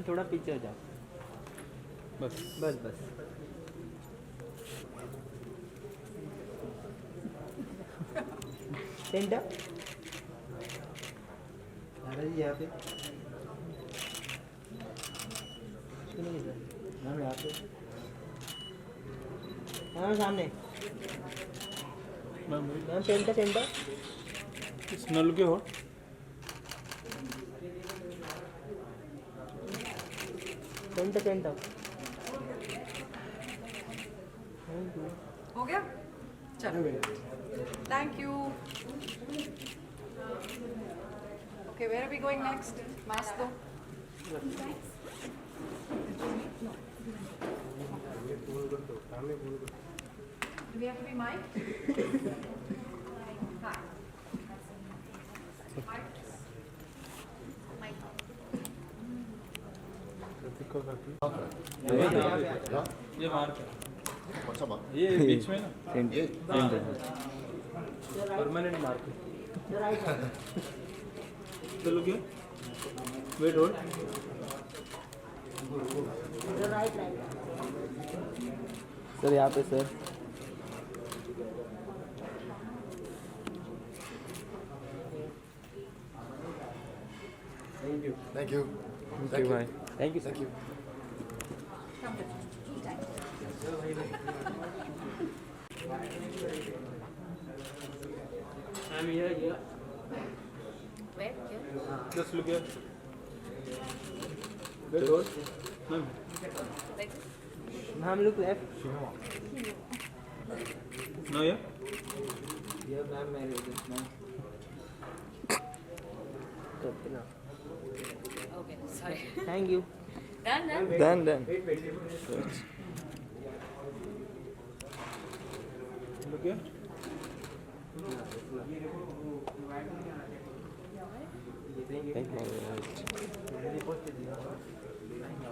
थोड़ा पीछे हो जाओ. बस बस. सेंटर. अरे यहाँ पे मैम यहाँ पे हाँ सामने. Ma'am ma'am centre. स्मेल के हो सेंटर. हो गया चलो thank you okay where are we going next mask दो Do we have to be mic? Hi. ये मार्क है कौन सा बात ये बीच में ना ये परमानेंट मार्क है चलो क्या वेट होल्ड सर यहाँ पे सर. थैंक यू भाई. Thank you thank you I'm here. Where? Here? Just look here wait hold ma'am Like this? Ma'am, look left. No ये Here, ma'am, married. Ma'am. Okay, sorry. Thank you. Done. Done. Look here Thank you.